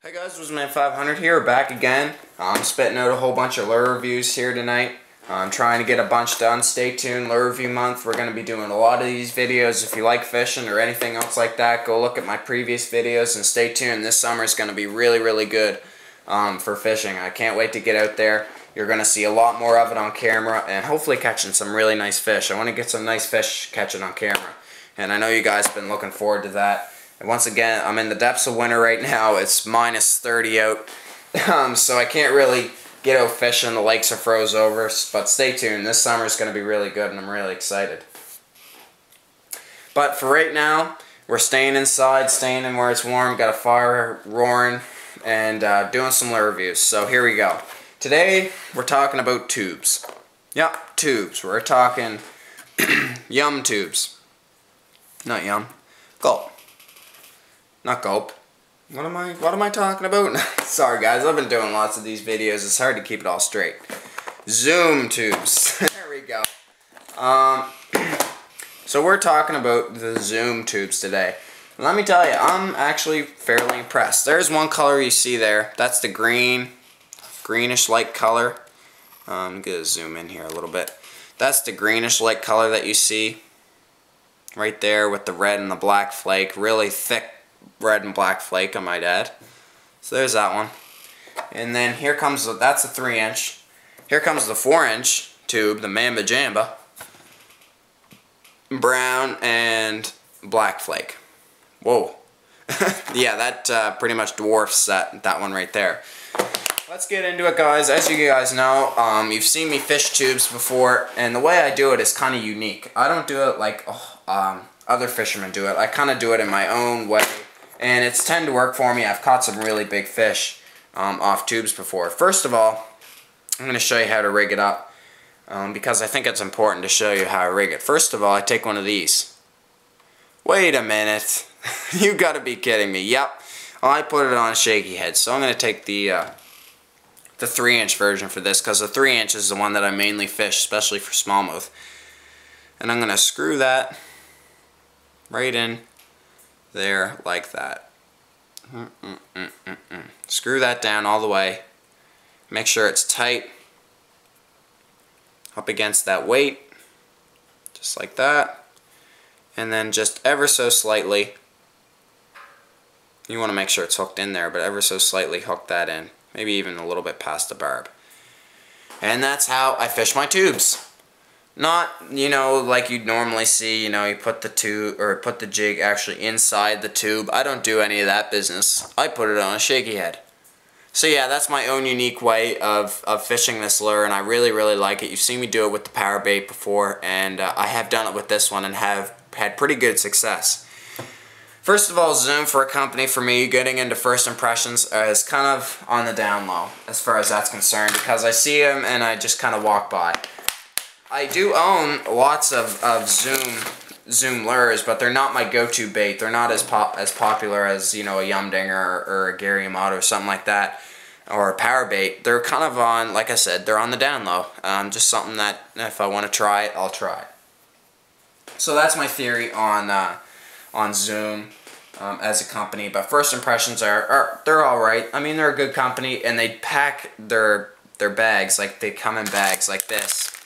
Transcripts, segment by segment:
Hey guys, WizardMan500 here, back again. I'm spitting out a whole bunch of lure reviews here tonight. I'm trying to get a bunch done. Stay tuned, lure review month. We're going to be doing a lot of these videos. If you like fishing or anything else like that, go look at my previous videos and stay tuned. This summer is going to be really good for fishing. I can't wait to get out there. You're going to see a lot more of it on camera and hopefully catching some really nice fish. I want to get some nice fish catching on camera. And I know you guys have been looking forward to that. And once again, I'm in the depths of winter right now. It's minus 30 out, so I can't really get out fishing. The lakes are froze over, but stay tuned. This summer is going to be really good, and I'm really excited. But for right now, we're staying inside, staying in where it's warm. Got a fire roaring, and doing some lure reviews. So here we go. Today, we're talking about tubes. Yep, tubes. We're talking yum tubes. Not yum. Gulp. Not gulp. What am I talking about? Sorry guys, I've been doing lots of these videos. It's hard to keep it all straight. Zoom tubes. There we go. So we're talking about the zoom tubes today. Let me tell you, I'm actually fairly impressed. There's one color you see there. That's the greenish light color. I'm gonna zoom in here a little bit. That's the greenish light color that you see right there with the red and the black flake. Really thick red and black flake, I might add. So there's that one. And then here comes, that's a 3-inch. Here comes the 4-inch tube, the Mamba Jamba. Brown and black flake. Whoa. Yeah, that pretty much dwarfs that one right there. Let's get into it, guys. As you guys know, you've seen me fish tubes before, and the way I do it is kind of unique. I don't do it like other fishermen do it. I kind of do it in my own way. And it's tend to work for me. I've caught some really big fish off tubes before. First of all, I'm going to show you how to rig it up because I think it's important to show you how I rig it. First of all, I take one of these. Wait a minute. You got to be kidding me. Yep. I put it on a shaky head. So I'm going to take the 3-inch version for this because the 3-inch is the one that I mainly fish, especially for smallmouth. And I'm going to screw that right in there like that. Screw that down all the way. Make sure it's tight up against that weight, just like that. And then just ever so slightly, you want to make sure it's hooked in there, but ever so slightly hook that in, maybe even a little bit past the barb. And that's how I fish my tubes. Not, like you'd normally see, you put the tube, or put the jig actually inside the tube. I don't do any of that business. I put it on a shaky head. So yeah, that's my own unique way of fishing this lure, and I really like it. You've seen me do it with the power bait before, and I have done it with this one and have had pretty good success. First of all, zoom for a company for me, getting into first impressions is kind of on the down low as far as that's concerned, because I see them and I just kind of walk by. I do own lots of zoom lures, but they're not my go-to bait. They're not as popular as, a Yumdinger or a Gary Yamato or something like that, or a power bait. They're kind of on, like I said, they're on the down low. Just something that if I want to try it, I'll try it. So that's my theory on Zoom as a company. But first impressions they're all right. I mean, they're a good company, and they pack their bags, like they come in bags like this.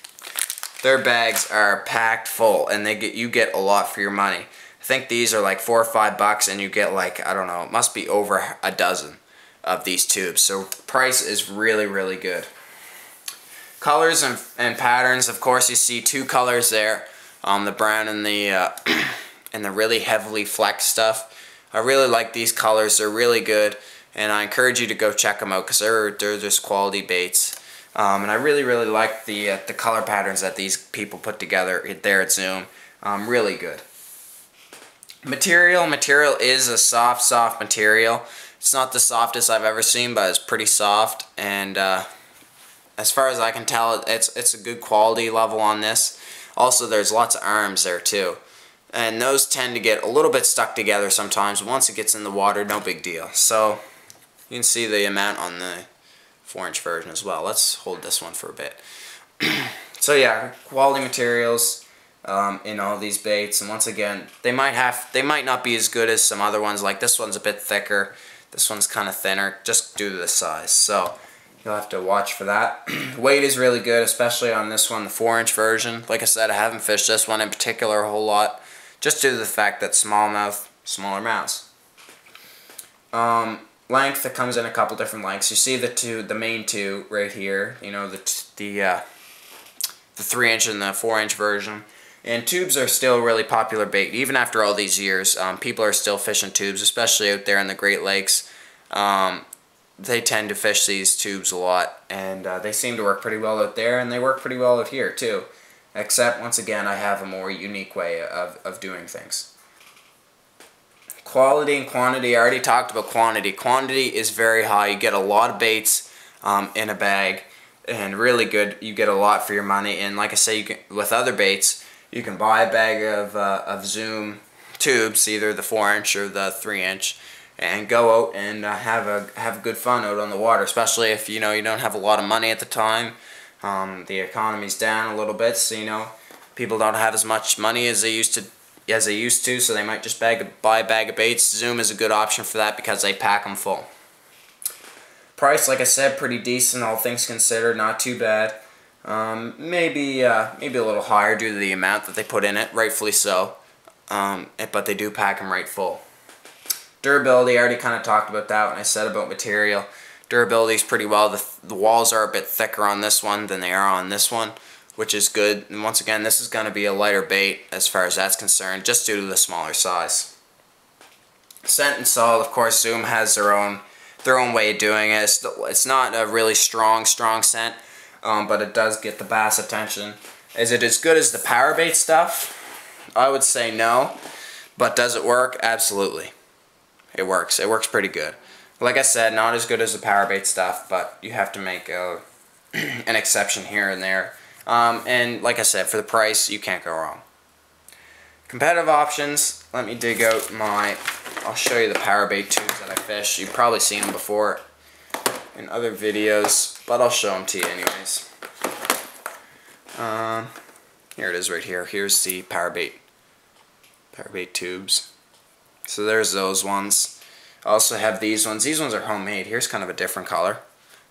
Their bags are packed full, and you get a lot for your money. I think these are like $4 or $5, and you get like, I don't know, it must be over a dozen of these tubes. So price is really good. Colors and patterns, of course, you see two colors there, the brown and the and the really heavily flexed stuff. I really like these colors. They're really good, and I encourage you to go check them out because they're just quality baits. And I really like the color patterns that these people put together there at Zoom. Really good. Material is a soft material. It's not the softest I've ever seen, but it's pretty soft. And as far as I can tell, it's a good quality level on this. Also, there's lots of arms there too. And those tend to get a little bit stuck together sometimes. Once it gets in the water, no big deal. So you can see the amount on the 4-inch version as well. Let's hold this one for a bit. So yeah, quality materials in all these baits, and once again, they might not be as good as some other ones. Like this one's a bit thicker. This one's kind of thinner just due to the size. So you'll have to watch for that. Weight is really good, especially on this one, the 4-inch version. Like I said, I haven't fished this one in particular a whole lot, just due to the fact that smallmouth, smaller mouths. Length, it comes in a couple different lengths. You see the main two right here. You know, the 3-inch and the 4-inch version. And tubes are still a really popular bait. Even after all these years, people are still fishing tubes, especially out there in the Great Lakes. They tend to fish these tubes a lot, and they seem to work pretty well out there, and they work pretty well out here too. Except, once again, I have a more unique way of doing things. Quality and quantity, I already talked about quantity. Quantity is very high. You get a lot of baits in a bag, and really good. You get a lot for your money, and like I say, you can, with other baits, you can buy a bag of Zoom tubes, either the 4-inch or the 3-inch, and go out and have good fun out on the water. Especially if you don't have a lot of money at the time. The economy's down a little bit, so people don't have as much money as they used to, so they might just buy a bag of baits. Zoom is a good option for that because they pack them full. Price, like I said, pretty decent, all things considered, not too bad. Maybe a little higher due to the amount that they put in it, rightfully so. But they do pack them right full. Durability, I already kind of talked about that when I said about material. Durability is pretty well. The walls are a bit thicker on this one than they are on this one, which is good. And once again, this is going to be a lighter bait as far as that's concerned, just due to the smaller size. Scent and salt, of course, Zoom has their own way of doing it. It's not a really strong scent, but it does get the bass attention. Is it as good as the power bait stuff? I would say no, but does it work? Absolutely. It works. It works pretty good. Like I said, not as good as the power bait stuff, but you have to make an exception here and there. And like I said, for the price, you can't go wrong. Competitive options, let me dig out I'll show you the power bait tubes that I fish. You've probably seen them before in other videos, but I'll show them to you anyways. Here it is right here. Here's the power bait tubes. So there's those ones. I also have these ones. These ones are homemade. Here's kind of a different color.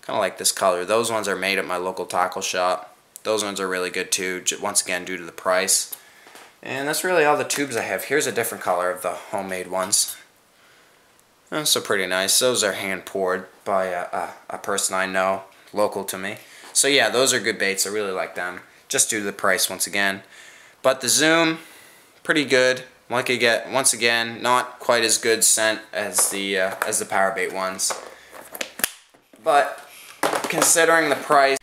Kind of like this color. Those ones are made at my local tackle shop. Those ones are really good too, once again due to the price. And that's really all the tubes I have. Here's a different color of the homemade ones. So pretty nice. Those are hand poured by a person I know, local to me. So yeah, those are good baits. I really like them, just due to the price once again. But the Zoom, pretty good. Like I get, once again, not quite as good scent as the power bait ones. But considering the price,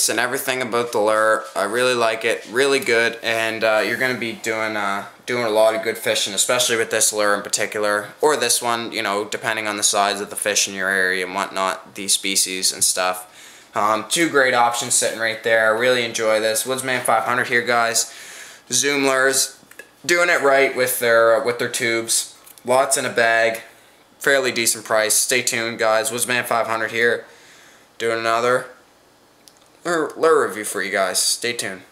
and everything about the lure, I really like it, really good, and you're going to be doing a lot of good fishing, especially with this lure in particular, or this one, depending on the size of the fish in your area and whatnot, these species and stuff. Two great options sitting right there. I really enjoy this. Woodsman 500 here, guys. Zoom lures, doing it right with their tubes. Lots in a bag, fairly decent price. Stay tuned, guys. Woodsman 500 here, doing another lure review for you guys. Stay tuned.